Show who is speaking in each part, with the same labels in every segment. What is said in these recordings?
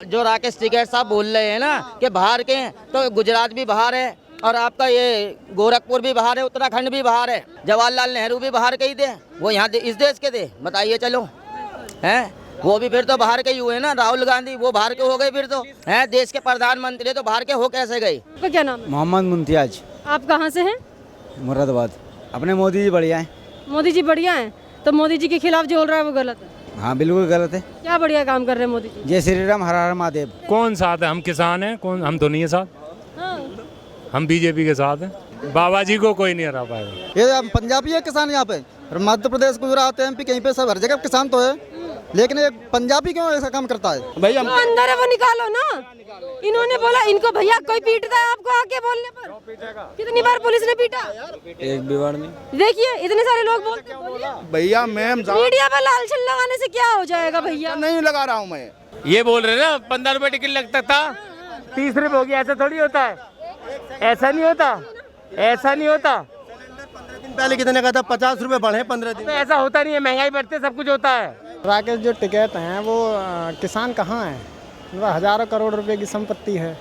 Speaker 1: जो राकेश टिकैत साहब बोल रहे हैं ना कि बाहर के हैं, तो गुजरात भी बाहर है और आपका ये गोरखपुर भी बाहर है, उत्तराखंड भी बाहर है, जवाहरलाल नेहरू भी बाहर के ही थे, वो यहाँ इस देश के थे, बताइए चलो हैं। वो भी फिर तो बाहर के ही हुए ना, राहुल गांधी वो बाहर के हो गए, फिर तो हैं देश के प्रधानमंत्री तो बाहर के हो कैसे गए।
Speaker 2: आपका क्या नाम है?
Speaker 3: मोहम्मद मुमताज,
Speaker 2: आप कहाँ से हैं?
Speaker 3: मुरादाबाद। अपने मोदी जी बढ़िया हैं।
Speaker 2: मोदी जी बढ़िया हैं, तो मोदी जी के खिलाफ जो हो रहा है वो गलत है।
Speaker 3: हाँ बिल्कुल गलत है।
Speaker 2: क्या बढ़िया काम कर रहे हैं मोदी जी?
Speaker 3: जय श्री राम, हर हर महादेव।
Speaker 4: कौन साथ है? हम किसान हैं, कौन हम तो नहीं है साथ।
Speaker 2: हाँ।
Speaker 4: हम बीजेपी के साथ हैं। बाबा जी को कोई नहीं हरा पाएगा।
Speaker 5: ये पंजाबी है किसान यहाँ पे, और मध्य प्रदेश, गुजरात, एमपी, कहीं पे सब हर जगह किसान तो है, लेकिन ये पंजाबी क्यों ऐसा काम करता है?
Speaker 3: भैया
Speaker 2: जो अंदर है वो निकालो ना। इन्होंने बोला इनको भैया कोई पीटता है आपको आके बोलने पर? कितनी बार पुलिस ने पीटा?
Speaker 3: एक भी बार नहीं।
Speaker 2: देखिए इतने सारे लोग बोलते हैं, बोलिए।
Speaker 5: भैया मैम
Speaker 2: मीडिया पर लाल छल लगाने से क्या हो जाएगा भैया?
Speaker 5: नहीं लगा रहा हूँ मैं।
Speaker 4: ये बोल रहे ना 15 रुपए टिकट लगता था, 30 रुपए हो गया। ऐसा थोड़ी होता है, ऐसा नहीं होता, ऐसा नहीं होता।
Speaker 5: पहले कितने का था? 50 रुपए बढ़े 15 दिन।
Speaker 4: तो ऐसा होता नहीं है, महंगाई बढ़ते सब कुछ होता है।
Speaker 6: राकेश जो टिकैत हैं वो किसान कहाँ हैं? उनका हजारों करोड़ रुपए की संपत्ति है,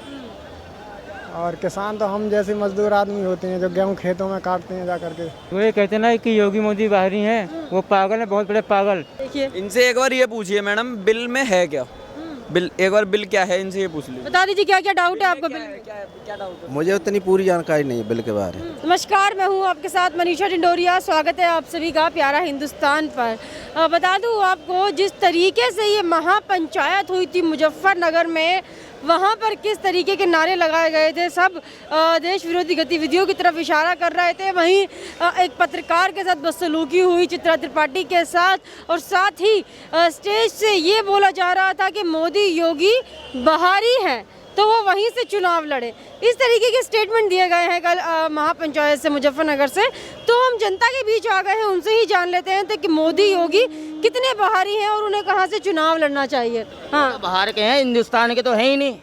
Speaker 6: और किसान तो हम जैसे मजदूर आदमी होते हैं जो गेहूं खेतों में काटते हैं जा करके।
Speaker 3: वो ये कहते ना कि योगी मोदी बाहरी हैं, वो पागल है, बहुत बड़े पागल।
Speaker 2: देखिए
Speaker 7: इनसे एक बार ये पूछिए मैडम, बिल में है क्या? बिल एक बार बिल क्या है, इनसे ये पूछ लीजिए।
Speaker 2: बता दीजिए क्या क्या डाउट है आपको बिल में?
Speaker 5: मुझे उतनी पूरी जानकारी नहीं है बिल के बारे में।
Speaker 2: नमस्कार, मैं हूं आपके साथ मनीषा डिंडोरिया। स्वागत है आप सभी का प्यारा हिंदुस्तान पर। बता दूं आपको, जिस तरीके से ये महापंचायत हुई थी मुजफ्फरनगर में, वहाँ पर किस तरीके के नारे लगाए गए थे, सब देश विरोधी गतिविधियों की तरफ इशारा कर रहे थे। वहीं एक पत्रकार के साथ बदसलूकी हुई चित्रा त्रिपाठी के साथ, और साथ ही स्टेज से ये बोला जा रहा था कि मोदी योगी बाहरी हैं, तो वो वहीं से चुनाव लड़े। इस तरीके के स्टेटमेंट दिए गए हैं कल महापंचायत से, मुजफ्फरनगर से। तो हम जनता के बीच आ गए हैं, उनसे ही जान लेते हैं कि मोदी योगी कितने बाहरी हैं और उन्हें कहां से चुनाव लड़ना चाहिए। हाँ,
Speaker 1: बाहर के हैं, हिंदुस्तान के तो है ही नहीं।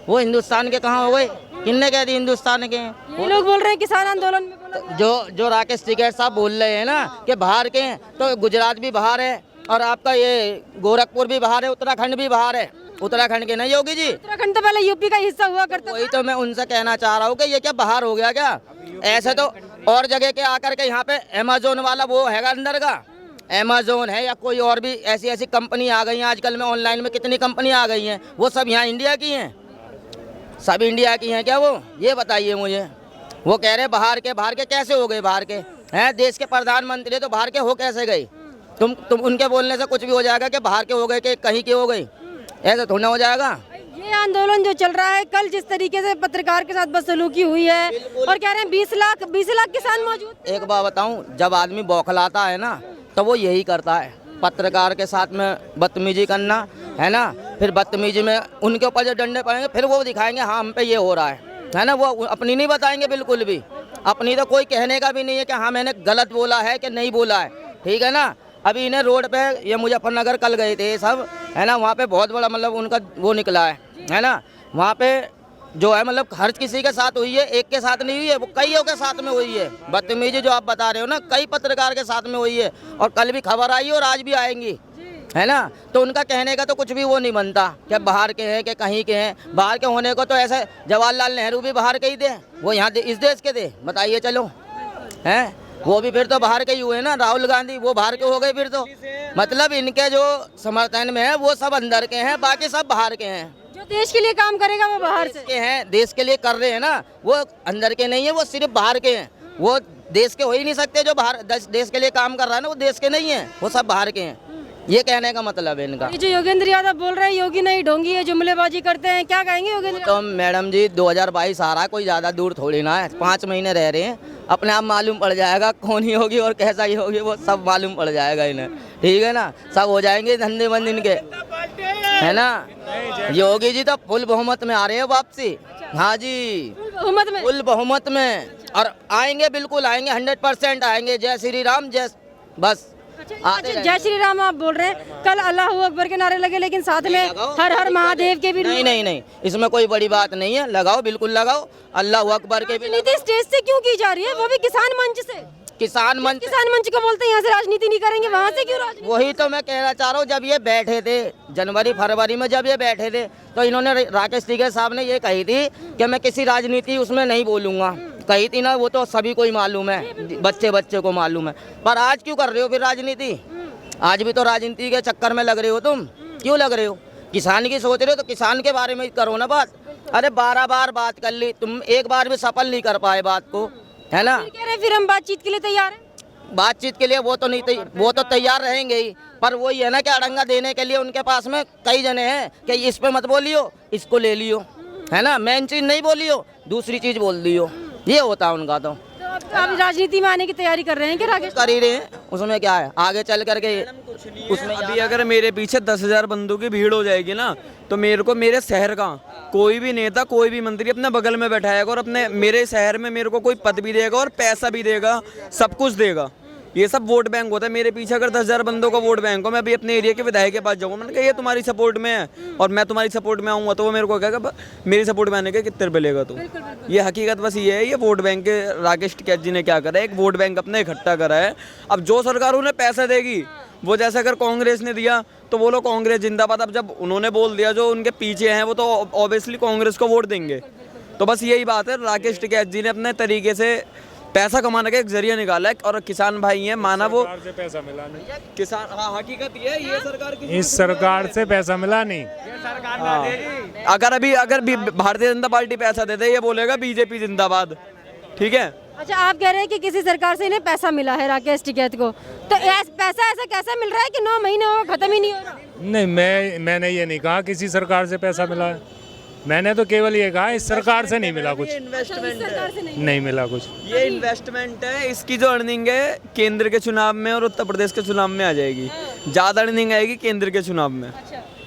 Speaker 1: वो हिंदुस्तान के कहाँ हो गए? किन्ने कह दी हिंदुस्तान के हैं?
Speaker 2: ये लोग बोल रहे हैं किसान आंदोलन में बोला।
Speaker 1: जो राकेश टिकैत साहब बोल रहे हैं ना कि बाहर के हैं, तो गुजरात भी बाहर है और आपका ये गोरखपुर भी बाहर है, उत्तराखंड भी बाहर है। उत्तराखंड के नहीं योगी जी?
Speaker 2: उत्तराखंड तो पहले यूपी का हिस्सा हुआ करता
Speaker 1: वही तो मैं उनसे कहना चाह रहा हूँ कि ये क्या बाहर हो गया क्या? ऐसे तो और जगह के आकर के यहाँ पे अमेजोन वाला वो है अंदर का, अमेजोन है या कोई और भी ऐसी ऐसी कंपनी आ गई हैं आजकल में। ऑनलाइन में कितनी कंपनी आ गई हैं, वो सब यहाँ इंडिया की हैं? सब इंडिया की हैं क्या वो? ये बताइए मुझे। वो कह रहे बाहर के कैसे हो गए? बाहर के हैं, देश के प्रधानमंत्री तो बाहर के हो कैसे गए? तुम उनके बोलने से कुछ भी हो जाएगा कि बाहर के हो गए कि कहीं के हो गए? ऐसा थोड़ा हो जाएगा।
Speaker 2: ये आंदोलन जो चल रहा है, कल जिस तरीके से पत्रकार के साथ बदसलूकी हुई है और कह रहे हैं 20 लाख किसान मौजूद।
Speaker 1: एक बात बताऊं, जब आदमी बौखलाता है ना तो वो यही करता है, पत्रकार के साथ में बदतमीजी करना है ना। फिर बदतमीजी में उनके ऊपर जो डंडे पड़ेंगे फिर वो दिखाएंगे हाँ हम पे ये हो रहा है ना। वो अपनी नहीं बताएंगे बिल्कुल भी, अपनी तो कोई कहने का भी नहीं है कि हाँ मैंने गलत बोला है कि नहीं बोला है, ठीक है ना। अभी इन्हें रोड पे ये मुजफ्फरनगर कल गए थे सब, है ना। वहाँ पे बहुत बड़ा मतलब उनका वो निकला है ना। वहाँ पे जो है मतलब हर किसी के साथ हुई है, एक के साथ नहीं हुई है, वो कईयों के साथ में हुई है। बदतमीजी जो आप बता रहे हो ना, कई पत्रकार के साथ में हुई है, और कल भी खबर आई और आज भी आएंगी, है ना। तो उनका कहने का तो कुछ भी वो नहीं बनता कि बाहर के हैं कि कहीं के हैं। बाहर के होने को तो ऐसे जवाहरलाल नेहरू भी बाहर के ही थे, वो यहाँ इस देश के थे, बताइए चलो हैं। वो भी फिर तो बाहर के ही हुए ना, राहुल गांधी वो बाहर के हो गए फिर तो। मतलब इनके जो समर्थन में है वो सब अंदर के हैं, बाकी सब बाहर के हैं।
Speaker 2: जो देश के लिए काम करेगा वो बाहर से
Speaker 1: के हैं, देश के लिए कर रहे हैं ना, वो अंदर के नहीं है, वो सिर्फ बाहर के हैं। वो देश के हो ही नहीं सकते। जो बाहर देश के लिए काम कर रहा है ना, वो देश के नहीं है, वो सब बाहर के हैं। ये कहने का मतलब है इनका।
Speaker 2: ये जो योगेंद्र यादव बोल रहे हैं योगी नहीं ढोंगी है, जुमलेबाजी करते हैं, क्या कहेंगे योगेंद्र?
Speaker 1: तो मैडम जी 2022 आ रहा है, कोई ज़्यादा दूर थोड़ी ना है, 5 महीने रह रहे हैं, अपने आप मालूम पड़ जाएगा कौन ही होगी और कैसा ही होगी, वो सब मालूम पड़ जाएगा इन्हें, ठीक है ना। सब हो जाएंगे धंधे बंद इनके, है ना। योगी जी तो फुल बहुमत में आ रहे हैं वापसी। हाँ जी, फुल बहुमत में, और आएंगे, बिल्कुल आएंगे, 100% आएंगे। जय श्री राम, जय बस।
Speaker 2: अच्छा, जय श्री राम आप बोल रहे हैं, कल अल्लाह अकबर के नारे लगे, लेकिन साथ में हर हर महादेव के भी
Speaker 1: नहीं, इसमें कोई बड़ी बात नहीं है, लगाओ, बिल्कुल लगाओ, अल्लाह अकबर के भी।
Speaker 2: नीति स्टेज से क्यों की जा रही है, वो भी किसान मंच से?
Speaker 1: किसान मंच
Speaker 2: किसान मंच को बोलते हैं यहाँ से राजनीति नहीं करेंगे, वहाँ से क्यों राजनीति?
Speaker 1: वही तो मैं कहना चाह रहा हूँ। जब ये बैठे थे जनवरी फरवरी में, जब ये बैठे थे तो इन्होंने राकेश टिकैत साहब ने ये कही थी कि मैं किसी राजनीति उसमें नहीं बोलूँगा, कही थी ना, वो तो सभी को ही मालूम है, बच्चे बच्चे को मालूम है। पर आज क्यों कर रहे हो फिर राजनीति? आज भी तो राजनीति के चक्कर में लग रहे हो तुम, क्यों लग रहे हो? किसान की सोच रहे हो तो किसान के बारे में करो ना बात। अरे 12 बार बात कर ली, तुम एक बार भी सफल नहीं कर पाए बात को, है ना?
Speaker 2: कह रहे फिर हम बातचीत के लिए तैयार हैं।
Speaker 1: बातचीत के लिए वो तो तैयार रहेंगे ही, पर वही है ना कि अड़ंगा देने के लिए उनके पास में कई जने हैं कि इस पे मत बोलियो, इसको ले लियो, है ना? मेन चीज नहीं बोलियो, दूसरी चीज बोल दियो, ये होता है उनका। तो
Speaker 2: आप राजनीति में आने की तैयारी कर रहे हैं कि राकेश?
Speaker 1: कर ही रहे हैं, उसमें क्या है, आगे चल करके
Speaker 7: उसमें अभी अगर मेरे पीछे 10,000 बंदों की भीड़ हो जाएगी ना, तो मेरे को मेरे शहर का कोई भी नेता, कोई भी मंत्री अपने बगल में बैठाएगा और अपने मेरे शहर में मेरे को कोई पद भी देगा और पैसा भी देगा, सब कुछ देगा। ये सब वोट बैंक होता है। मेरे पीछे अगर 10,000 बंदों का वोट बैंक हो, मैं अभी अपने एरिया के विधायक के पास जाऊँगा, मैंने कहा ये तुम्हारी सपोर्ट में है और मैं तुम्हारी सपोर्ट में आऊँगा, तो वो मेरे को कहेगा मेरी सपोर्ट में आने के कितने रुपये लेगा तू। ये हकीकत बस ये है। ये वोट बैंक के राकेश टिकैत जी ने क्या करा है, एक वोट बैंक अपने इकट्ठा करा है। अब जो सरकार उन्हें पैसा देगी, वो जैसे अगर कांग्रेस ने दिया तो वो लोग कांग्रेस जिंदाबाद, अब जब उन्होंने बोल दिया जो उनके पीछे हैं वो तो ऑब्वियसली कांग्रेस को वोट देंगे। तो बस यही बात है, राकेश टिकैत जी ने अपने तरीके से पैसा कमाने का एक जरिया निकाला है और किसान भाई हैं, माना वो
Speaker 8: से पैसा मिला नहीं,
Speaker 7: किसान, हाँ हकीकत ये है, ये सरकार की
Speaker 8: इस सरकार से पैसा मिला नहीं।
Speaker 7: अगर भी भारतीय जनता पार्टी पैसा देते ये बोलेगा बीजेपी जिंदाबाद, ठीक है।
Speaker 2: अच्छा, आप कह रहे हैं कि किसी सरकार से इन्हें पैसा मिला है राकेश टिकैत को, तो पैसा ऐसा कैसा मिल रहा है कि 9 महीने हो खत्म ही नहीं हो रहा?
Speaker 8: नहीं, मैंने ये नहीं कहा किसी सरकार से पैसा मिला है, मैंने तो केवल ये कहा इस सरकार से नहीं मिला कुछ,
Speaker 7: इन्वेस्टमेंट
Speaker 8: नहीं मिला कुछ।
Speaker 7: ये इन्वेस्टमेंट है, इसकी जो अर्निंग है केंद्र के चुनाव में और उत्तर प्रदेश के चुनाव में आ जाएगी, ज़्यादा अर्निंग आएगी केंद्र के चुनाव में।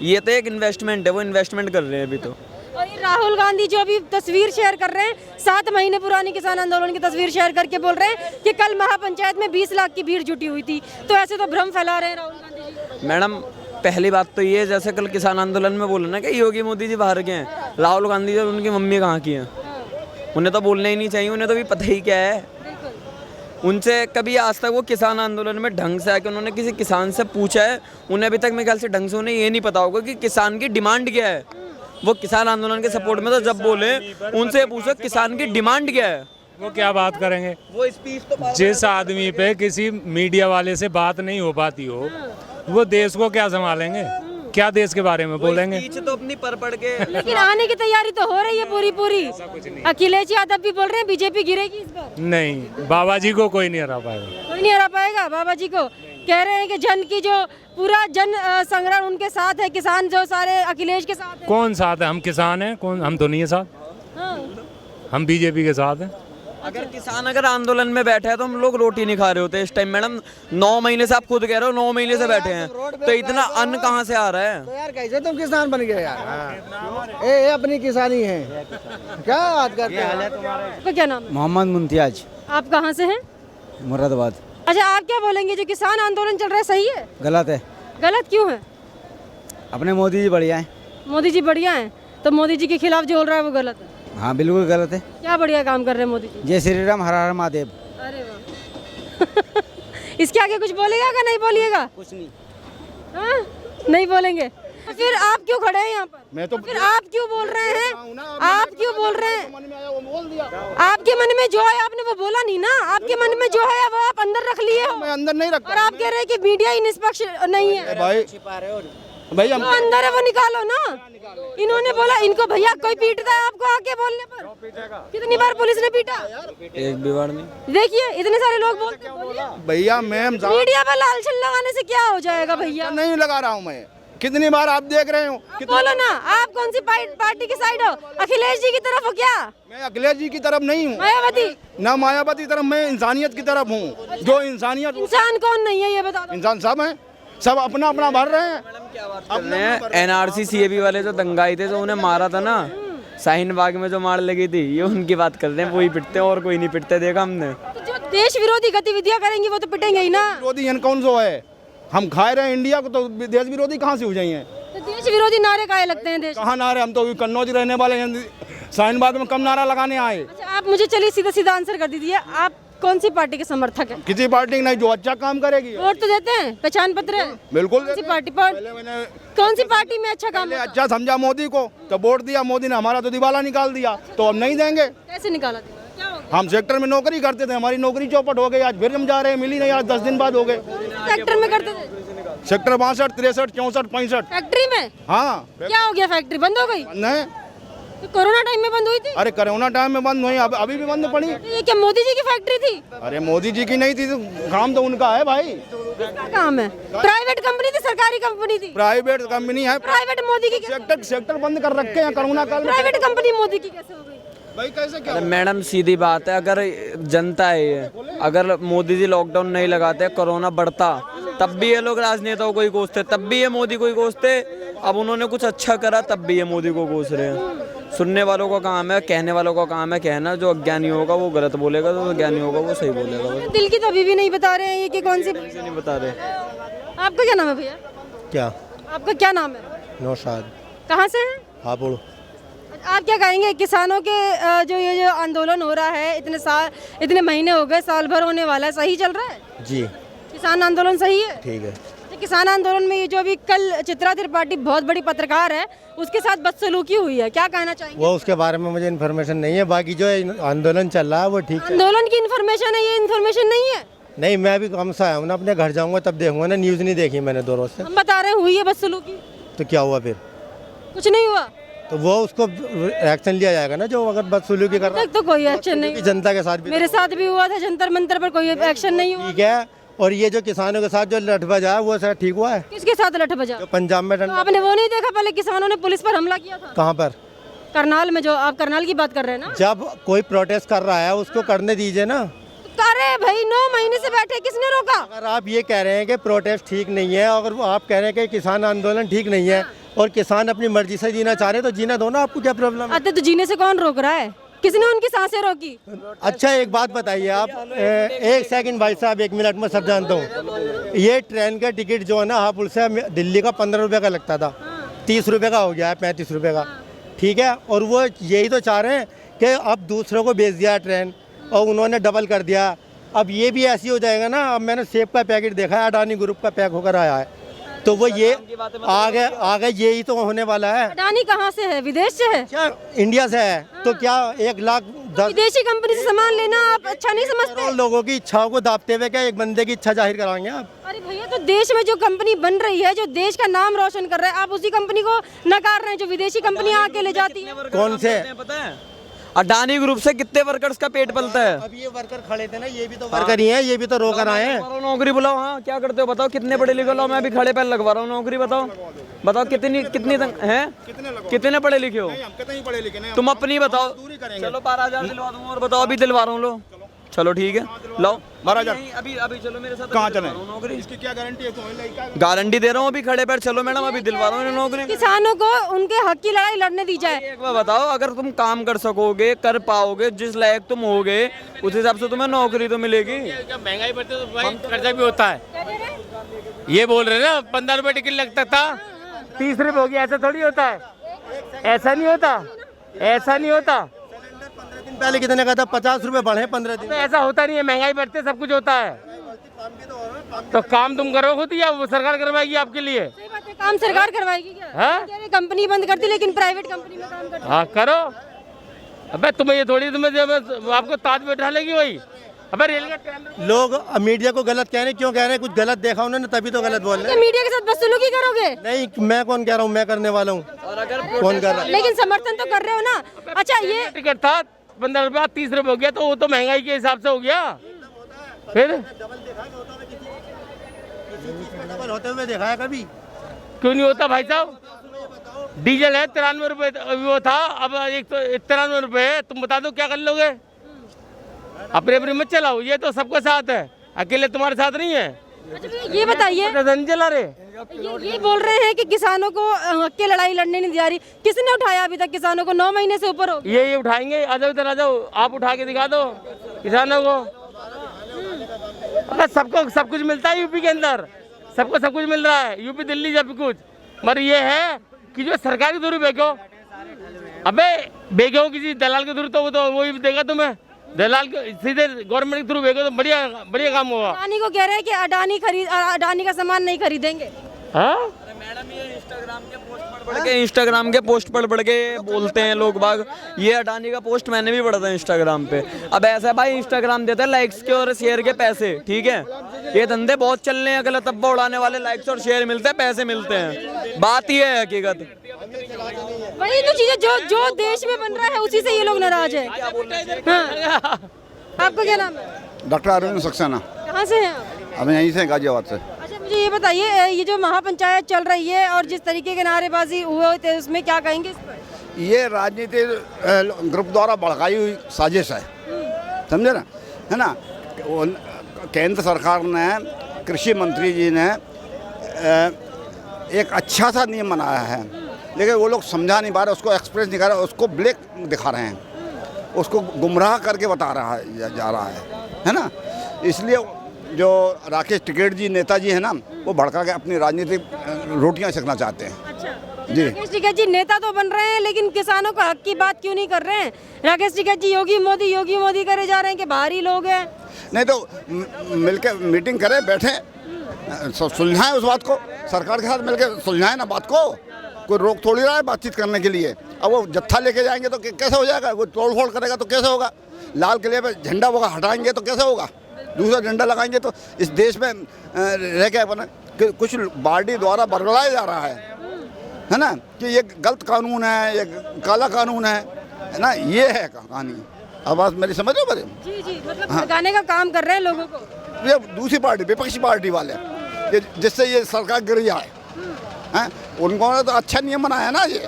Speaker 7: ये तो एक इन्वेस्टमेंट है, वो इन्वेस्टमेंट कर रहे हैं अभी तो।
Speaker 2: और ये राहुल गांधी जो अभी तस्वीर शेयर कर रहे हैं, 7 महीने पुरानी किसान आंदोलन की तस्वीर शेयर करके बोल रहे हैं कि कल महापंचायत में 20 लाख की भीड़ जुटी हुई थी, तो ऐसे तो भ्रम फैला रहे हैं राहुल गांधी जी।
Speaker 7: मैडम पहली बात तो ये, जैसे कल किसान आंदोलन में बोला ना कि योगी मोदी जी बाहर के हैं, राहुल गांधी जी और उनकी मम्मी कहाँ की हैं? उन्हें तो बोलना ही नहीं चाहिए, उन्हें तो भी पता ही क्या है। उनसे कभी आज तक वो किसान आंदोलन में ढंग से आके उन्होंने किसी किसान से पूछा है? उन्हें अभी तक मेरे ख्याल से ढंग से उन्हें ये नहीं पता होगा कि किसान की डिमांड क्या है। वो किसान आंदोलन के सपोर्ट में तो जब बोले उनसे पूछो किसान की डिमांड क्या है,
Speaker 8: वो क्या बात करेंगे?
Speaker 7: वो स्पीच तो
Speaker 8: जिस आदमी पे किसी मीडिया वाले से बात नहीं हो पाती हो, वो देश को क्या संभालेंगे? क्या देश के बारे में बोलेंगे?
Speaker 7: स्पीच तो अपनी पढ़ के।
Speaker 2: लेकिन आने की तैयारी तो हो रही है पूरी। अखिलेश यादव भी बोल रहे हैं बीजेपी गिरेगी इस बार।
Speaker 8: नहीं, बाबा जी को कोई नहीं हरा पाएगा।
Speaker 2: कोई नहीं हरा पाएगा बाबा जी को। कह रहे हैं कि जन की जो पूरा जन संग्रहण उनके साथ है, किसान जो सारे अखिलेश के साथ है।
Speaker 8: कौन साथ है? हम किसान हैं, कौन? हम तो नहीं है साथ, हम बीजेपी के साथ हैं।
Speaker 7: अगर किसान अगर आंदोलन में बैठे हैं तो हम लोग रोटी नहीं खा रहे होते इस टाइम। मैडम 9 महीने से, आप खुद कह रहे हो 9 महीने से बैठे हैं, तो इतना अन्न कहाँ से आ रहा है?
Speaker 6: तो यार कैसे तुम किसान बन गए यार? ये अपनी किसानी है, क्या बात करते हैं?
Speaker 2: आपका क्या नाम?
Speaker 5: मोहम्मद मुमताज,
Speaker 2: आप कहाँ से हैं?
Speaker 5: मुरादाबाद।
Speaker 2: अच्छा, आप क्या बोलेंगे, जो किसान आंदोलन चल रहा है सही है?
Speaker 5: गलत है।
Speaker 2: गलत क्यों है?
Speaker 5: अपने मोदी जी बढ़िया है।
Speaker 2: मोदी जी बढ़िया हैं, तो मोदी जी के खिलाफ जो हो रहा है वो गलत है?
Speaker 5: हाँ बिल्कुल गलत है।
Speaker 2: क्या बढ़िया काम कर रहे हैं मोदी जी?
Speaker 5: जय श्री राम, हर हर महादेव।
Speaker 2: अरे वाह। इसके आगे कुछ बोलेगा क्या? नहीं बोलिएगा? कुछ नहीं। हाँ? नहीं बोलेंगे? फिर आप क्यों खड़े हैं यहाँ पर? मैं तो फिर आप क्यों बोल रहे हैं? आप क्यों बोल रहे हैं? आपके मन में जो है आपने वो बोला नहीं ना। आपके मन में जो है वो आप अंदर रख लिए हो।
Speaker 6: मैं अंदर नहीं रखता।
Speaker 2: और आप कह रहे हैं कि मीडिया ही निष्पक्ष नहीं है।
Speaker 6: भाई हम
Speaker 2: जो अंदर है वो निकालो ना। इन्होंने बोला इनको भैया कोई पीटता है आपको आके बोलने पर? कितनी बार पुलिस ने पीटा?
Speaker 7: एक भी बार नहीं।
Speaker 2: देखिए इतने सारे लोग बोलते हैं।
Speaker 6: भैया मैम
Speaker 2: मीडिया पर लाल छल लगाने से क्या हो जाएगा भैया?
Speaker 6: नहीं लगा रहा हूँ मैं, कितनी बार आप देख रहे हो।
Speaker 2: बोलो ना, आप कौन सी पार्टी की साइड हो? अखिलेश जी की तरफ हो क्या?
Speaker 6: मैं अखिलेश जी की तरफ नहीं हूँ,
Speaker 2: मायावती?
Speaker 6: ना मायावती तरफ, मैं इंसानियत की तरफ हूँ। जो इंसानियत,
Speaker 2: इंसान कौन नहीं है ये बता दो।
Speaker 6: इंसान सब है, सब अपना अपना भर रहे हैं।
Speaker 7: NRC CAB वाले जो दंगाई थे, जो उन्हें मारा था ना शाहीन बाग में, जो मार लगी थी, ये उनकी बात कर रहे हैं। वही पिटते हैं और कोई नहीं पिटते, देखा हमने।
Speaker 2: तो जो देश विरोधी गतिविधियां करेंगे वो तो पिटेंगे ही ना।
Speaker 6: विरोधी कौन सो है? हम खा रहे हैं इंडिया को, तो देश विरोधी कहाँ से हो जाएंगे?
Speaker 2: तो देश विरोधी नारे काहे लगते हैं? देश
Speaker 6: कहाँ नारे? हम तो कन्नौज रहने वाले हैं, शाहीन बाग में कम नारा लगाने आए।
Speaker 2: अच्छा, आप मुझे चलिए सीधा सीधा आंसर कर दीजिए, आप कौन सी पार्टी के समर्थक है?
Speaker 9: किसी पार्टी नहीं, जो अच्छा काम करेगी।
Speaker 2: वोट तो देते हैं, पहचान पत्र है?
Speaker 9: बिल्कुल
Speaker 2: कौन सी पार्टी पर? कौन सी पार्टी में अच्छा काम होता है?
Speaker 9: अच्छा समझा मोदी को तो वोट दिया, मोदी ने हमारा तो दिवाला निकाल दिया, तो हम नहीं देंगे।
Speaker 2: कैसे निकाला? क्या हो गया?
Speaker 9: हम सेक्टर में नौकरी करते थे, हमारी नौकरी चौपट हो गई, आज फिर हम जा रहे हैं, मिली नहीं, आज 10 दिन बाद हो गए।
Speaker 2: सेक्टर में करते थे?
Speaker 9: सेक्टर 62, 63, 64, 65।
Speaker 2: फैक्ट्री में?
Speaker 9: हाँ।
Speaker 2: क्या हो गया? फैक्ट्री बंद हो गई?
Speaker 9: नहीं,
Speaker 2: तो कोरोना टाइम में बंद हुई थी?
Speaker 9: अरे कोरोना टाइम में बंद हुई, अभी भी बंद पड़ी।
Speaker 2: ये क्या मोदी जी की फैक्ट्री थी?
Speaker 9: अरे मोदी जी की नहीं थी, तो काम तो उनका है भाई।
Speaker 2: किसका काम है? प्राइवेट कंपनी थी, सरकारी कंपनी थी?
Speaker 9: प्राइवेट कंपनी है।
Speaker 2: प्राइवेट मोदी की कैसे?
Speaker 9: सेक्टर बंद कर रखे हैं कोरोना काल में।
Speaker 2: प्राइवेट कंपनी मोदी की कैसे हो गई?
Speaker 9: भाई कैसे क्या?
Speaker 7: अरे मैडम सीधी बात है, अगर जनता है ये, अगर मोदी जी लॉकडाउन नहीं लगाते, कोरोना बढ़ता, तब भी ये लोग राजनेताओं को ही कोसते, तब भी ये मोदी को ही कोसते। अब उन्होंने कुछ अच्छा करा तब भी ये मोदी को कोस रहे हैं। सुनने वालों का काम है, कहने वालों का काम है कहना। जो अज्ञानी होगा वो गलत बोलेगा, जो ज्ञानी होगा वो सही बोलेगा।
Speaker 2: दिल की तो अभी भी नहीं बता रहे हैं ये कि कौन सी।
Speaker 7: नहीं बता रहे।
Speaker 2: आपका क्या नाम है भैया?
Speaker 6: क्या?
Speaker 2: आपका क्या नाम है?
Speaker 6: नौशाद।
Speaker 2: कहाँ से है?
Speaker 6: हापुड़।
Speaker 2: आप क्या कहेंगे किसानों के जो ये जो आंदोलन हो रहा है, इतने महीने हो गए, साल भर होने वाला है, सही चल रहा है?
Speaker 6: जी
Speaker 2: किसान आंदोलन सही है?
Speaker 6: ठीक है।
Speaker 2: तो किसान आंदोलन में ये जो अभी कल चित्रा त्रिपाठी बहुत बड़ी पत्रकार है, उसके साथ बदसलूकी हुई है, क्या कहना चाहेंगे?
Speaker 6: वो उसके बारे में मुझे इन्फॉर्मेशन नहीं है, बाकी जो आंदोलन चल रहा है वो ठीक है।
Speaker 2: आंदोलन की इन्फॉर्मेशन है, ये इन्फॉर्मेशन नहीं है?
Speaker 6: नहीं, मैं अभी कम सा आया हूँ ना, अपने घर जाऊँगा तब देखूंगा ना, न्यूज़ नहीं देखी मैंने 2 रोज से।
Speaker 2: हम बता रहे हैं हुई है बदसलूकी।
Speaker 6: तो क्या हुआ फिर?
Speaker 2: कुछ नहीं हुआ
Speaker 6: तो वो उसको एक्शन लिया जाएगा ना, जो अगर बदसलूकी कर रहा है।
Speaker 2: तो कोई एक्शन नहीं।
Speaker 6: जनता के साथ भी
Speaker 2: मेरे साथ भी हुआ था जंतर मंतर पर, कोई एक्शन नहीं हुआ।
Speaker 6: ठीक है। और ये जो किसानों के साथ जो लठ बजा है वो सर ठीक हुआ है?
Speaker 2: किसके साथ लठ बजा?
Speaker 6: जो पंजाब में
Speaker 2: तो आपने वो नहीं देखा पहले किसानों ने पुलिस पर हमला किया था?
Speaker 6: कहाँ पर?
Speaker 2: करनाल में। जो आप करनाल की बात कर रहे हैं ना?
Speaker 6: जब कोई प्रोटेस्ट कर रहा है उसको करने दीजिए ना।
Speaker 2: करे भाई, 9 महीने से बैठे, किसने रोका?
Speaker 6: अगर आप ये कह रहे हैं कि प्रोटेस्ट ठीक नहीं है, अगर आप कह रहे हैं कि किसान आंदोलन ठीक नहीं है और किसान अपनी मर्जी से जीना चाह रहे हैं तो जीना दो ना, आपको क्या प्रॉब्लम है?
Speaker 2: तो जीने से कौन रोक रहा है? किसने उनकी सांसें रोकी?
Speaker 6: अच्छा एक बात बताइए आप, 1 सेकंड भाई साहब, 1 मिनट में सब जानता हूँ। ये ट्रेन का टिकट जो है ना हापुड़ से दिल्ली का 15 रुपये का लगता था, 30 रुपये का हो गया है, 35 रुपये का। ठीक है। और वो यही तो चाह रहे हैं कि अब दूसरों को बेच दिया ट्रेन और उन्होंने डबल कर दिया। अब ये भी ऐसी हो जाएगा ना। अब मैंने सेब का पैकेट देखा है, अडानी ग्रुप का पैक होकर आया है, तो वो ये आगे यही तो होने वाला है।
Speaker 2: अडानी कहाँ से है? विदेश से है?
Speaker 6: क्या इंडिया से है? तो क्या 1,10,000
Speaker 2: विदेशी कंपनी से सामान लेना आप अच्छा नहीं समझते?
Speaker 6: लोगों की इच्छाओं को दाबते हुए क्या एक बंदे की इच्छा जाहिर कराएंगे आप?
Speaker 2: अरे भैया, तो देश में जो कंपनी बन रही है, जो देश का नाम रोशन कर रहा है, आप उसी कंपनी को नकार रहे हैं जो विदेशी कंपनी आके ले जाती है।
Speaker 6: कौन से?
Speaker 7: पता है अडानी ग्रुप से कितने वर्कर्स का पेट पलता है?
Speaker 6: अब ये वर्कर खड़े थे ना, ये भी तो वर्कर ही हैं, ये भी तो रोकर आए हैं।
Speaker 7: नौकरी बुलाओ। हाँ क्या करते हो बताओ? कितने पढ़े लिखे लो? मैं भी खड़े पैर लगवा रहा हूँ नौकरी। बताओ बताओ कितनी हैं? कितने पढ़े लिखे हो? तुम अपनी बताओ। चलो 12,000 दिलवा दूँ। और बताओ? अभी दिलवा रहा हूँ। लो चलो ठीक है, लो
Speaker 9: 12,000।
Speaker 7: अभी चलो मेरे साथ।
Speaker 9: कहाँ चले?
Speaker 7: नौकरी
Speaker 9: इसकी क्या गारंटी है?
Speaker 7: गारंटी दे रहा हूँ, अभी खड़े पैर चलो मैडम, अभी दिलवा रहा हूँ नौकरी।
Speaker 2: किसानों को उनके हक की लड़ाई लड़ने दी जाए।
Speaker 7: एक बार बताओ, अगर तुम काम कर सकोगे, कर पाओगे, जिस लायक तुम होगे, उस हिसाब से तुम्हें नौकरी तो मिलेगी।
Speaker 4: महंगाई बढ़ती तो भाई खर्चा भी होता है। ये बोल रहे ना 15 रुपए टिकट लगता था, 30 रुपए हो गया। ऐसा थोड़ी होता है, ऐसा नहीं होता, ऐसा नहीं होता।
Speaker 6: पहले कितने का था? 50 रुपए बढ़े 15 दिन।
Speaker 4: तो ऐसा होता नहीं है, महंगाई बढ़ते सब कुछ होता है। तो काम तुम करो खुद या वो सरकार करवाएगी आपके लिए?
Speaker 2: सही बात है, काम सरकार करवाएगी क्या?
Speaker 4: हाँ?
Speaker 2: कंपनी बंद करती लेकिन प्राइवेट कंपनी में काम करती।
Speaker 4: हाँ करो। अबे तुम्हें ये थोड़ी तुम्हें आपको ताज बैठा लेगी वही। अबे रेल का ट्रेन।
Speaker 6: लोग मीडिया को गलत कह रहे हैं, क्यों कह रहे हैं? कुछ गलत देखा उन्होंने तभी तो गलत बोल रहे हैं।
Speaker 2: मीडिया के साथ बदसलूकी करोगे?
Speaker 6: नहीं, मैं कौन कह रहा हूँ, मैं करने वाला हूँ। कौन कर रहा है?
Speaker 2: लेकिन समर्थन तो कर रहे हो ना। अच्छा, ये
Speaker 4: टिकट था 15 रुपया, 30 रुपए हो गया, तो वो तो महंगाई के हिसाब से हो गया। फिर
Speaker 6: डबल होते हुए देखा है कभी?
Speaker 4: क्यों नहीं होता भाई साहब? डीजल है 93 रुपए वो था, अब 193 रुपए। तुम बता दो क्या कर लोगे? अपने अपने मत चलाओ, ये तो सबके साथ है, अकेले तुम्हारे साथ नहीं है।
Speaker 2: अच्छा, ये बताइए,
Speaker 4: नहीं चला रहे।
Speaker 2: ये बोल रहे हैं कि किसानों को हक की लड़ाई लड़ने नहीं जा रही। किसने उठाया अभी तक किसानों को? 9 महीने से ऊपर हो गया।
Speaker 4: ये उठाएंगे। आ जाओ इधर, आ जाओ, आप उठा के दिखा दो किसानों को। अगर सबको सब कुछ मिलता है यूपी के अंदर, सबको सब कुछ मिल रहा है, यूपी दिल्ली सब कुछ। मगर ये है कि जो सरकारी दूरी बेचो, अबे बेचो किसी दलाल के दूर, तो वो तो वही देगा तुम्हें। दलाल को सीधे गवर्नमेंट के थ्रू भेजो तो बढ़िया बढ़िया काम होगा।
Speaker 2: अडानी को कह रहे हैं कि अडानी का सामान नहीं खरीदेंगे।
Speaker 4: हाँ
Speaker 7: मैडम ये इंस्टाग्राम के पोस्ट पढ़ के बोलते हैं लोग बाग। ये अडानी का पोस्ट मैंने भी पढ़ा था इंस्टाग्राम पे। अब ऐसा है भाई, इंस्टाग्राम देता है लाइक्स के और शेयर के पैसे, ठीक है। ये धंधे बहुत चल रहे हैं, गलत अब्बा उड़ाने वाले, लाइक्स और शेयर मिलते हैं, पैसे मिलते हैं, बात ही है हकीकत।
Speaker 2: वही तो चीजें जो देश में बन रहा है उसी से ये लोग नाराज है। हाँ। आपका क्या नाम है?
Speaker 10: डॉक्टर अरविंद सक्सेना।
Speaker 2: कहाँ से हैं आप?
Speaker 10: हम यहीं से गाजियाबाद से।
Speaker 2: अच्छा मुझे ये बताइए, ये जो महापंचायत चल रही है और जिस तरीके के नारेबाजी हुए थे उसमें क्या कहेंगे इस पर?
Speaker 10: ये राजनीतिक ग्रुप द्वारा भड़काई हुई साजिश है, समझे ना, है ना। केंद्र सरकार ने, कृषि मंत्री जी ने एक अच्छा सा नियम बनाया है, लेकिन वो लोग समझा नहीं पा रहे, उसको एक्सप्रेस नहीं कर रहे, उसको ब्लैक दिखा रहे हैं, उसको गुमराह करके बता रहा है जा रहा है ना। इसलिए जो राकेश टिकैत जी नेताजी है ना, वो भड़का के अपनी राजनीतिक रोटियां सेकना चाहते हैं।
Speaker 2: अच्छा जी। राकेश टिकैत जी नेता तो बन रहे हैं, लेकिन किसानों का हक की बात क्यों नहीं कर रहे हैं? राकेश टिकैत जी योगी मोदी करे जा रहे हैं कि बाहरी लोग हैं। नहीं
Speaker 10: तो मिलके मीटिंग करें, बैठे, सुलझाएं उस बात को, सरकार के साथ मिलकर सुलझाएं ना बात को। कोई रोक थोड़ी रहा है बातचीत करने के लिए। अब वो जत्था लेके जाएंगे तो कैसे हो जाएगा? कोई तोड़ फोड़ करेगा तो कैसे होगा? लाल किले पे झंडा वो हटाएंगे तो कैसे होगा? दूसरा झंडा लगाएंगे तो इस देश में रह के अपना कुछ पार्टी द्वारा बरगलाया जा रहा है ना, कि ये गलत कानून है, ये काला कानून है ना, ये है कहानी। अब बात मेरी समझ रहे हो?
Speaker 2: जी जी, मतलब भड़काने का काम कर रहे हैं लोगों को।
Speaker 10: ये दूसरी पार्टी, विपक्षी पार्टी वाले, जिससे ये सरकार गिर जाए, हैं, उन्होंने तो अच्छा नियम बनाया ना ये,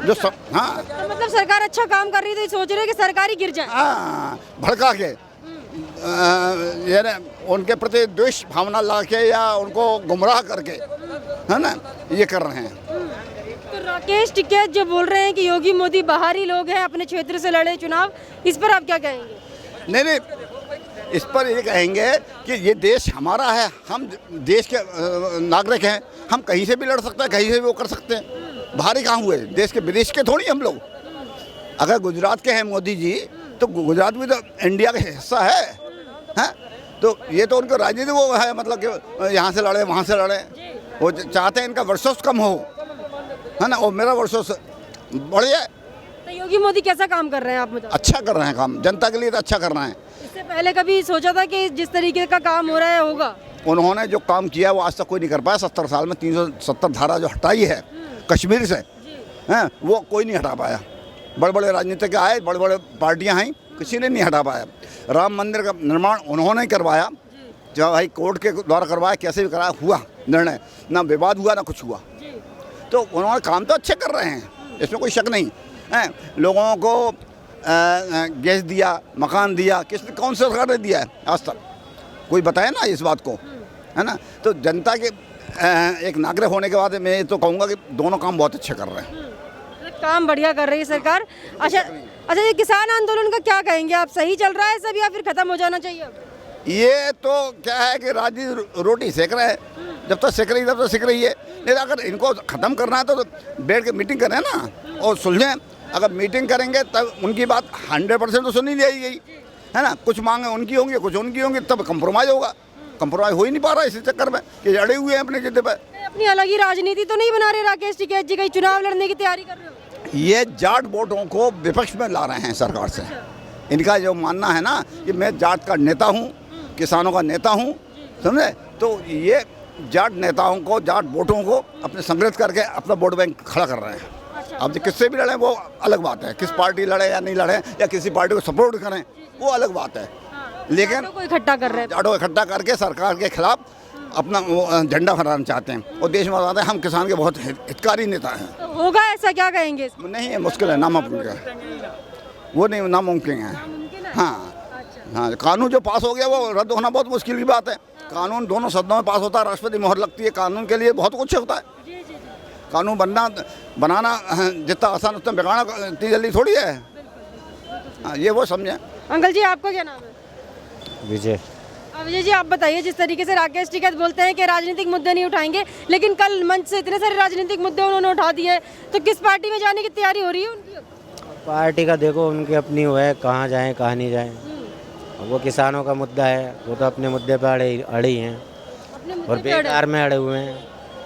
Speaker 10: जो सब। हाँ
Speaker 2: तो मतलब सरकार अच्छा काम कर रही है तो सोच रहे हैं कि सरकार ही गिर जाए।
Speaker 10: हाँ, भड़का के ये उनके प्रति द्वेष भावना ला के या उनको गुमराह करके, है ना, ये कर रहे हैं।
Speaker 2: तो राकेश टिकैत जो बोल रहे हैं कि योगी मोदी बाहरी लोग हैं, अपने क्षेत्र से लड़े चुनाव, इस पर आप क्या कहेंगे?
Speaker 10: नहीं, इस पर ये कहेंगे कि ये देश हमारा है, हम देश के नागरिक हैं, हम कहीं से भी लड़ सकते हैं, कहीं से भी वो कर सकते हैं। बाहरी कहाँ हुए? देश के विदेश के थोड़ी हम लोग। अगर गुजरात के हैं मोदी जी, तो गुजरात भी तो इंडिया का हिस्सा है। तो ये तो उनका राजनीति वो है, मतलब कि यहाँ से लड़े वहाँ से लड़े, वो चाहते हैं इनका वर्चस्व कम हो, है ना, और मेरा वर्चस्व बढ़िया।
Speaker 2: तो योगी मोदी कैसा काम कर रहे हैं आप मुझे?
Speaker 10: अच्छा कर रहे हैं काम, जनता के लिए तो अच्छा कर रहे हैं।
Speaker 2: इससे पहले कभी सोचा था कि जिस तरीके का काम हो रहा है होगा?
Speaker 10: उन्होंने जो काम किया वो आज तक कोई नहीं कर पाया। 70 साल में 370 धारा जो हटाई है कश्मीर से, हैं, वो कोई नहीं हटा पाया। बड़े बड़े राजनीतिक आए, बड़े बड़े पार्टियां आई, किसी ने नहीं हटा पाया। राम मंदिर का निर्माण उन्होंने ही करवाया, जो भाई कोर्ट के द्वारा करवाया, कैसे भी कराया, हुआ निर्णय, ना विवाद हुआ ना कुछ हुआ। तो उन्होंने काम तो अच्छे कर रहे हैं, इसमें कोई शक नहीं है। लोगों को गैस दिया, मकान दिया, किसने, कौन सी सरकार ने दिया है आज तक? कोई बताए ना इस बात को, है ना। तो जनता के एक नागरिक होने के बाद मैं तो कहूँगा कि दोनों काम बहुत अच्छे कर रहे हैं,
Speaker 2: काम बढ़िया कर रही है सरकार। अच्छा, ये किसान आंदोलन का क्या कहेंगे आप? सही चल रहा है सब या फिर खत्म हो जाना चाहिए अब?
Speaker 10: ये तो क्या है कि राजनीति रोटी सेक रहे हैं, जब तक सेक रही तब तक सेक रही है। नहीं, अगर इनको ख़त्म करना है तो बैठ के मीटिंग करें ना और सुलझें। अगर मीटिंग करेंगे तब उनकी बात 100% तो सुनी जाएगी, है ना। कुछ मांगे उनकी होंगी, कुछ उनकी होंगी, तब कंप्रोमाइज़ होगा। कंप्रोमाइज़ हो ही नहीं पा रहा इसी चक्कर में कि अड़े हुए हैं अपने जिद्दे पर।
Speaker 2: अपनी अलग ही राजनीति तो नहीं बना रहे राकेश टिकैत जी? कहीं चुनाव लड़ने की तैयारी कर रहे हो?
Speaker 10: ये जाट वोटों को विपक्ष में ला रहे हैं सरकार से। इनका जो मानना है ना कि मैं जाट का नेता हूँ, किसानों का नेता हूँ, समझे, तो ये जाट नेताओं को, जाट वोटों को अपने संग्रहित करके अपना वोट बैंक खड़ा कर रहे हैं। अब जो किससे भी लड़े वो अलग बात है, किस पार्टी लड़े या नहीं लड़े या किसी पार्टी को सपोर्ट करें वो अलग बात है, लेकिन
Speaker 2: जाटों को इकट्ठा कर रहे हैं,
Speaker 10: जाटों इकट्ठा करके सरकार के खिलाफ अपना झंडा फहराना चाहते हैं और देश में बताते हैं हम किसान के बहुत हितकारी नेता हैं।
Speaker 2: तो होगा ऐसा? क्या कहेंगे?
Speaker 10: नहीं, मुश्किल है, नामुमकिन है, वो नहीं, नामुमकिन है। हाँ हाँ, कानून जो पास हो गया वो रद्द होना बहुत मुश्किल की बात है। कानून दोनों सदनों में पास होता है, राष्ट्रपति मोहर लगती है, कानून के लिए बहुत कुछ होता है। कानून बनाना जितना आसान उतना बिगाड़ना इतनी जल्दी थोड़ी है। हाँ, ये वो समझे।
Speaker 2: अंकल जी आपका क्या नाम है?
Speaker 3: विजय।
Speaker 2: विजय जी आप बताइए, जिस तरीके से राकेश टिकैत बोलते हैं कि राजनीतिक मुद्दे नहीं उठाएंगे, लेकिन कल मंच से इतने सारे राजनीतिक मुद्दे उन्होंने उठा दिए, तो किस पार्टी में जाने की तैयारी हो रही है उनकी?
Speaker 3: पार्टी का देखो उनकी अपनी वो है, कहाँ जाएं कहाँ नहीं जाएं। वो किसानों का मुद्दा है, वो तो अपने मुद्दे पर अड़े ही हैं
Speaker 2: अपने
Speaker 3: और
Speaker 2: मुद्दे पे अड़े
Speaker 3: बेकार में अड़े हुए हैं,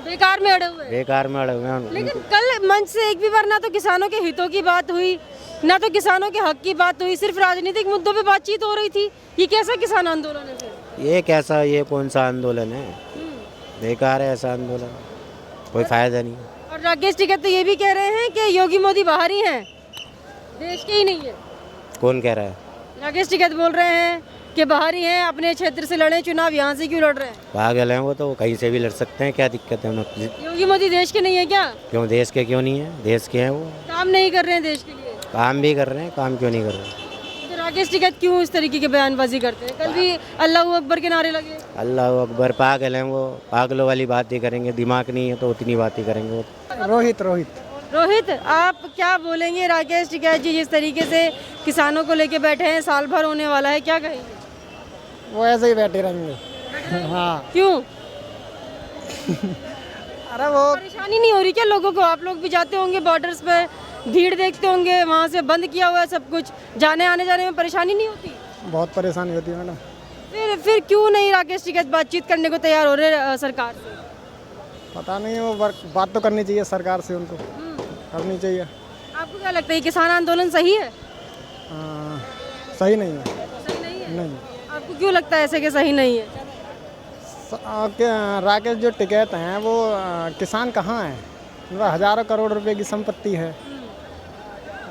Speaker 2: बेकार में अड़े हुए हैं।
Speaker 3: बेकार में अड़े हुए हैं।
Speaker 2: लेकिन कल मंच से एक भी बार ना तो किसानों के हितों की बात हुई, ना तो किसानों के हक की बात हुई, सिर्फ राजनीतिक मुद्दों पे बातचीत हो रही थी। ये कैसा किसान आंदोलन है फिर?
Speaker 3: ये कैसा, ये कौन सा आंदोलन है? बेकार है ऐसा आंदोलन, कोई फायदा नहीं।
Speaker 2: और राकेश टिकैत तो ये भी कह रहे हैं कि योगी मोदी बाहर ही हैं, देश के ही नहीं है।
Speaker 3: कौन कह रहा है?
Speaker 2: राकेश टिकैत बोल रहे हैं कि बाहर ही हैं, अपने क्षेत्र से लड़े चुनाव, यहाँ से क्यों लड़ रहे हैं?
Speaker 3: पागल हैं वो तो, कहीं से भी लड़ सकते हैं, क्या दिक्कत है उन्हें?
Speaker 2: योगी मोदी देश के नहीं है क्या?
Speaker 3: क्यों देश के क्यों नहीं है? देश के हैं वो,
Speaker 2: काम नहीं कर रहे हैं देश के लिए?
Speaker 3: काम भी कर रहे हैं, काम क्यों नहीं कर रहे?
Speaker 2: तो राकेश टिकैत क्यों इस तरीके की बयानबाजी करते हैं? कल भी अल्लाह अकबर के नारे लगे।
Speaker 3: अल्लाह अकबर, पागल हैं वो, पागलों वाली बात ही करेंगे, दिमाग नहीं है तो उतनी बात ही करेंगे वो।
Speaker 2: रोहित, आप क्या बोलेंगे? राकेश टिकैत जी जिस तरीके से किसानों को लेके बैठे हैं, साल भर होने वाला है, क्या कहेंगे?
Speaker 5: वो ऐसे ही बैठे रहेंगे। हाँ,
Speaker 2: क्यों?
Speaker 5: अरे वो
Speaker 2: परेशानी नहीं हो रही क्या लोगों को? आप लोग भी जाते होंगे बॉर्डर्स पे, भीड़ देखते होंगे, वहाँ से बंद किया हुआ है सब कुछ, जाने आने जाने में परेशानी नहीं होती?
Speaker 5: बहुत परेशानी होती है मैडम।
Speaker 2: फिर क्यों नहीं राकेश टिकैत बातचीत करने को तैयार हो रहे सरकार से?
Speaker 5: पता नहीं, वो बात तो करनी चाहिए सरकार से, उनको करनी चाहिए।
Speaker 2: आपको क्या लगता है किसान आंदोलन सही है?
Speaker 5: सही नहीं है।
Speaker 2: सही नहीं है?
Speaker 5: नहीं।
Speaker 2: आपको क्यों लगता है ऐसे कि सही नहीं है?
Speaker 5: राकेश जो टिकैत हैं वो किसान कहाँ हैं? उनका हज़ारों करोड़ रुपए की संपत्ति है,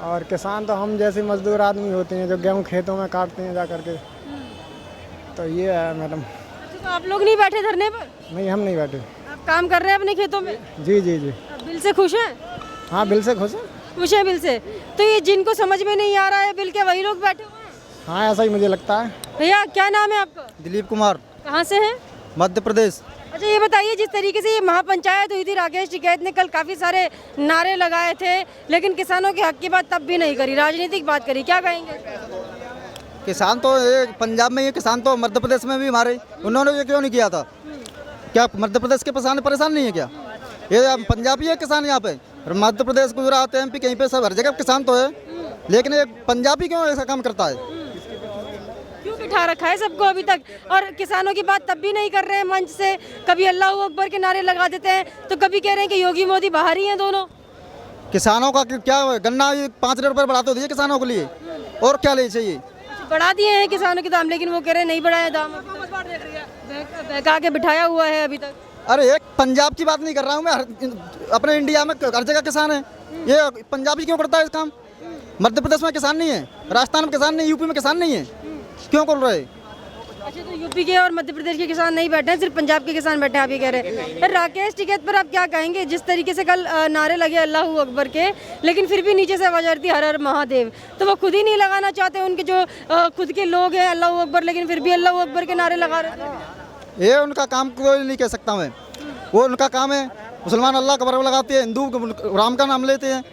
Speaker 5: और किसान तो हम जैसे मजदूर आदमी होते हैं जो गेहूं खेतों में काटते हैं जा करके। तो ये है मैडम।
Speaker 2: अच्छा, तो आप लोग नहीं बैठे धरने पर?
Speaker 5: नहीं, हम नहीं बैठे।
Speaker 2: आप काम कर रहे हैं अपने खेतों में?
Speaker 5: जी जी जी।
Speaker 2: आप बिल से खुश हैं?
Speaker 5: हाँ, बिल से खुश है।
Speaker 2: खुश हैं बिल से? तो ये जिनको समझ में नहीं आ रहा है बिल के, वही लोग बैठे हुए हैं?
Speaker 5: हाँ, ऐसा ही मुझे लगता है।
Speaker 2: भैया क्या नाम है आपका?
Speaker 5: दिलीप कुमार,
Speaker 2: कहाँ से हैं?
Speaker 5: मध्य प्रदेश।
Speaker 2: अच्छा, ये बताइए जिस तरीके से ये महापंचायत हुई थी, राकेश टिकैत ने कल काफी सारे नारे लगाए थे, लेकिन किसानों के हक की बात तब भी नहीं करी, राजनीतिक बात करी, क्या कहेंगे?
Speaker 5: किसान तो ये पंजाब में, ये किसान तो मध्य प्रदेश में भी हमारे, उन्होंने ये क्यों नहीं किया था? क्या मध्य प्रदेश के किसान परेशान नहीं है क्या? ये पंजाबी है किसान यहाँ पे, मध्य प्रदेश, गुजरात, MP, कहीं पे सब हर जगह किसान तो है, लेकिन ये पंजाबी क्यों ऐसा काम करता है?
Speaker 2: क्यों बिठा रखा है सबको अभी तक? और किसानों की बात तब भी नहीं कर रहे हैं मंच से, कभी अल्लाह अकबर के नारे लगा देते हैं, तो कभी कह रहे हैं कि योगी मोदी बाहर ही हैं दोनों।
Speaker 5: किसानों का क्या, गन्ना 5 रुपये बढ़ा तो दिए किसानों के लिए, और क्या ले चाहिए?
Speaker 2: बढ़ा दिए हैं किसानों के दाम, लेकिन वो कह रहे हैं नहीं बढ़ाए दाम, बहका के बिठाया हुआ है अभी तक।
Speaker 5: अरे एक पंजाब की बात नहीं कर रहा हूँ मैं, अपने इंडिया में हर जगह किसान है, ये पंजाबी क्यों करता है इस काम? मध्य प्रदेश में किसान नहीं है, राजस्थान में किसान नहीं, यूपी में किसान नहीं है, क्यों कर रहे?
Speaker 2: अच्छा, तो यूपी के और मध्य प्रदेश के किसान नहीं बैठे हैं, सिर्फ पंजाब के किसान बैठे हैं, आप ये कह रहे हैं। फिर राकेश टिकैत पर आप क्या कहेंगे? जिस तरीके से कल नारे लगे अल्लाह अकबर के, लेकिन फिर भी नीचे से आवाज आती हर हर महादेव, तो वो खुद ही नहीं लगाना चाहते? उनके जो खुद के लोग हैं अल्लाह अकबर, लेकिन फिर भी अल्लाह अकबर के नारे लगा रहे थे।
Speaker 5: ये उनका काम कोई नहीं कह सकता मैं, वो उनका काम है। मुसलमान अल्लाह का बराबर लगाते हैं, हिंदू राम का नाम लेते हैं,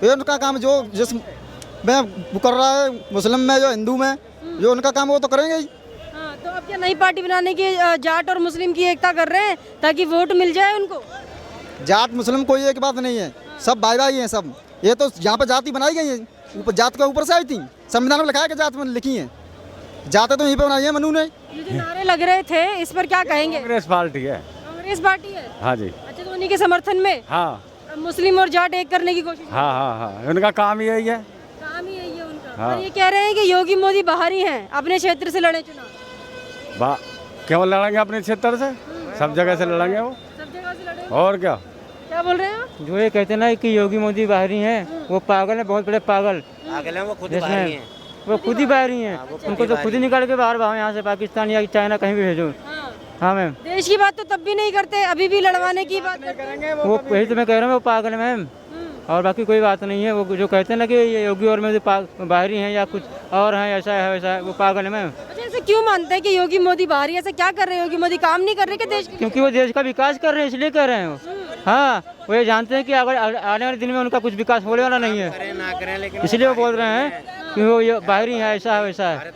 Speaker 5: ये उनका काम। जो जिस में वो कर रहा है, मुस्लिम में जो हिंदू में, जो उनका काम वो तो करेंगे ही।
Speaker 2: हाँ, तो अब क्या नई पार्टी बनाने की जाट और मुस्लिम की एकता कर रहे हैं ताकि वोट मिल जाए उनको?
Speaker 5: जाट मुस्लिम कोई एक बात नहीं है, सब भाई भाई हैं सब। ये तो यहाँ पे जाति बनाई गई है, ऊपर जात के ऊपर से आई थी, संविधान में लिखा है कि जात में लिखी है, जाते तो यहीं पे बनाई है मनु ने।
Speaker 2: ये जो नारे लग रहे थे इस पर क्या कहेंगे?
Speaker 3: कांग्रेस पार्टी है।
Speaker 2: कांग्रेस पार्टी है?
Speaker 3: हाँ जी।
Speaker 2: अच्छा, तो उन्हीं के समर्थन में
Speaker 3: हाँ
Speaker 2: मुस्लिम और जाट एक करने की कोशिश?
Speaker 3: हाँ हाँ हाँ, उनका काम ही यही है।
Speaker 2: काम ही यही है उनका।
Speaker 3: हाँ।
Speaker 2: और ये कह रहे हैं कि योगी मोदी बाहर ही हैं, अपने क्षेत्र से लड़े चुनाव।
Speaker 3: क्यों लड़ेंगे अपने क्षेत्र से? सब जगह से लड़ेंगे वो,
Speaker 2: सब जगह से लड़े।
Speaker 3: और क्या?
Speaker 2: क्या बोल रहे हैं आप?
Speaker 3: जो ये कहते ना कि योगी मोदी बाहरी हैं, वो पागल है, बहुत बड़े पागल पागल हैं। वो खुद बाहरी हैं, वो खुद ही बाहरी हैं, उनको तो खुद ही निकाल के बाहर भागो यहाँ से, पाकिस्तान या चाइना कहीं भी भेजो। हाँ मैम,
Speaker 2: देश की बात तो तब भी नहीं करते, अभी भी लड़वाने की बात करेंगे।
Speaker 3: वो वही तो मैं कह रहा हूँ, वो पागल है मैम, और बाकी कोई बात नहीं है। वो जो कहते हैं ना कि ये योगी और मोदी बाहरी हैं या कुछ और हैं, ऐसा है वैसा है, वो पागल है मैम।
Speaker 2: अच्छा, ऐसे क्यों मानते हैं कि योगी मोदी बाहरी? ऐसा क्या कर रहे हैं योगी मोदी? काम नहीं कर रहे कि देश?
Speaker 3: क्योंकि वो देश का विकास कर रहे हैं, इसलिए कर रहे हैं वो। हाँ, वो ये जानते हैं कि अगर आने वाले दिन में उनका कुछ विकास होने वाला नहीं है, इसलिए वो बोल रहे हैं कि वो ये बाहरी है, ऐसा है वैसा है।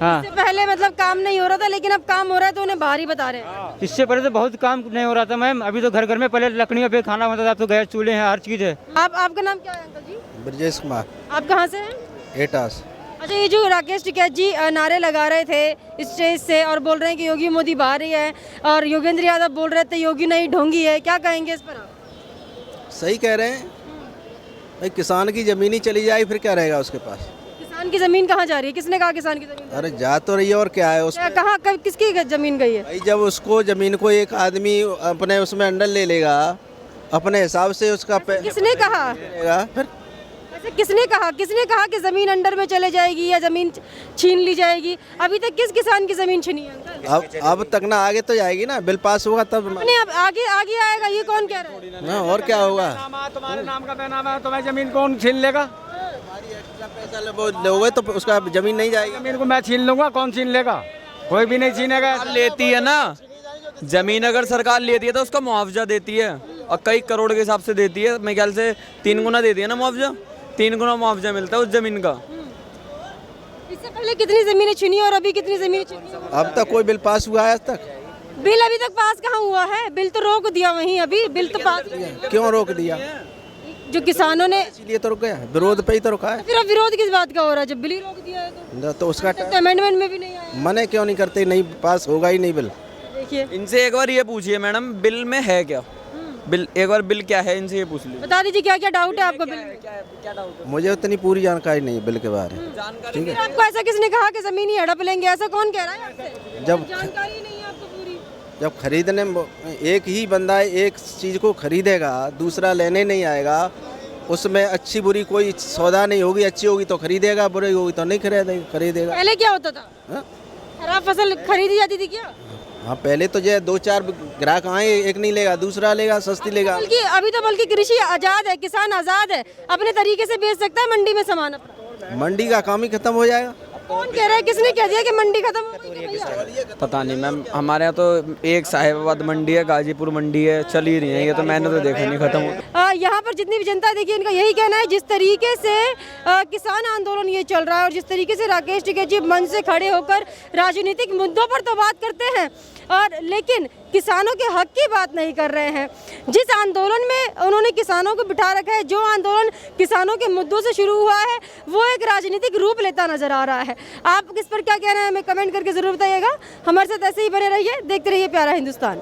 Speaker 3: हाँ,
Speaker 2: इससे पहले मतलब काम नहीं हो रहा था, लेकिन अब काम हो रहा है तो उन्हें बाहरी बता रहे हैं।
Speaker 3: इससे पहले तो बहुत काम नहीं हो रहा था मैम। अभी तो घर घर में पहले लकड़ियों पे खाना बनता था, अब तो गैस चूल्हे हैं, हर चीज़ है।
Speaker 2: आपका नाम क्या है अंकल जी?
Speaker 5: ब्रजेश कुमार
Speaker 2: आप कहाँ से हैं?
Speaker 5: एटास।
Speaker 2: अच्छा, ये जो राकेश टिकैत जी नारे लगा रहे थे स्टेज से और बोल रहे हैं कि योगी मोदी बाहर ही है, और योगेंद्र यादव बोल रहे थे योगी नहीं ढोंगी है, क्या कहेंगे इस पर आप?
Speaker 5: सही कह रहे हैं भाई, किसान की ज़मीन ही चली जाए फिर क्या रहेगा उसके पास।
Speaker 2: किसान की जमीन कहाँ जा रही है? किसने कहा किसान की जमीन?
Speaker 5: अरे जा तो रही है और क्या है उस
Speaker 2: कहाँ किसकी जमीन गई है?
Speaker 5: भाई, जब उसको ज़मीन को एक आदमी अपने उसमें अंडर ले लेगा, अपने हिसाब से उसका
Speaker 2: किसने कहा?
Speaker 5: फिर
Speaker 2: किसने कहा कि जमीन अंडर में चले जाएगी या जमीन छीन ली जाएगी? अभी तक किस किसान की जमीन छीनी है अंकल?
Speaker 5: अब तक ना आगे तो जाएगी ना, बिल पास होगा तब
Speaker 2: नहीं, अब आगे आएगा, ये कौन कह रहा है?
Speaker 5: ना, और क्या होगा।
Speaker 3: तुम्हारे नाम का नाम है, तुम्हारी जमीन कौन छीन लेगा?
Speaker 5: पैसा लोगे तो उसका जमीन नहीं जाएगी।
Speaker 3: जमीन को मैं छीन लूंगा, कौन छीन लेगा? कोई भी नहीं छीनेगा।
Speaker 7: लेती है ना जमीन, अगर सरकार लेती है तो उसका मुआवजा देती है, और कई करोड़ के हिसाब से देती है। मेरे ख्याल से 3 गुना देती है ना मुआवजा, 3 गुना मुआवजा मिलता है उस जमीन का।
Speaker 2: इससे पहले कितनी जमीनें छीनी और अभी कितनी जमीनें छीनी?
Speaker 5: अब तक कोई बिल पास हुआ है आज तक?
Speaker 2: बिल अभी तक पास कहाँ हुआ है? बिल तो रोक दिया वहीं, अभी बिल तो पास।
Speaker 5: क्यों रोक दिया?
Speaker 2: जो किसानों ने,
Speaker 5: इसीलिए तो रुक गया, विरोध पे ही तो रुका है।
Speaker 2: फिर अब विरोध किस बात का हो रहा है जब बिल ही रोक दिया है?
Speaker 5: तो उसका
Speaker 2: अमेंडमेंट में भी नहीं आया।
Speaker 5: मने क्यों नहीं करते? नहीं पास होगा ही नहीं बिल।
Speaker 2: देखिए,
Speaker 7: इनसे एक बार ये पूछिए मैडम, बिल में है क्या? बिल एक बार बिल क्या है, इनसे ये पूछ लीजिए।
Speaker 2: बता दीजिए क्या क्या डाउट है आपको बिल में?
Speaker 5: मुझे उतनी पूरी जानकारी नहीं बिल के बारे में। ठीक है,
Speaker 2: आपको ऐसा किसने कहा कि जमीन ही हड़प लेंगे? ऐसा कौन कह रहा है आपसे?
Speaker 5: जब
Speaker 2: जानकारी नहीं है आपको पूरी।
Speaker 5: जब खरीदने एक ही बंदा एक चीज़ को खरीदेगा, दूसरा लेने नहीं आएगा, उसमें अच्छी बुरी कोई सौदा नहीं होगी। अच्छी होगी तो खरीदेगा, बुरी होगी तो नहीं खरीदेगा।
Speaker 2: पहले क्या होता था? खराब फसल खरीदी जाती थी क्या?
Speaker 5: हाँ, पहले तो जो 2-4 ग्राहक आए, एक नहीं लेगा दूसरा लेगा, सस्ती लेगा।
Speaker 2: अभी तो बल्कि कृषि आजाद है, किसान आजाद है, अपने तरीके से बेच सकता है मंडी में सामान अपना।
Speaker 5: मंडी का काम ही खत्म हो जाएगा।
Speaker 2: कौन कह रहा है? किसने कह दिया कि मंडी खत्म हो गई भैया?
Speaker 7: पता नहीं मैम, हमारे यहाँ तो एक साहिबाबाद मंडी है, गाजीपुर मंडी है, चल ही रही है ये तो, मैंने तो देखा नहीं खत्म हो।
Speaker 2: यहाँ पर जितनी भी जनता देखिए, इनका यही कहना है, जिस तरीके से किसान आंदोलन ये चल रहा है और जिस तरीके से राकेश टिकैत जी मंच से खड़े होकर राजनीतिक मुद्दों पर तो बात करते हैं, और लेकिन किसानों के हक की बात नहीं कर रहे हैं। जिस आंदोलन में उन्होंने किसानों को बिठा रखा है, जो आंदोलन किसानों के मुद्दों से शुरू हुआ है, वो एक राजनीतिक रूप लेता नजर आ रहा है। आप इस पर क्या कहना है हमें कमेंट करके जरूर बताइएगा। हमारे साथ ऐसे ही बने रहिए, देखते रहिए प्यारा हिंदुस्तान।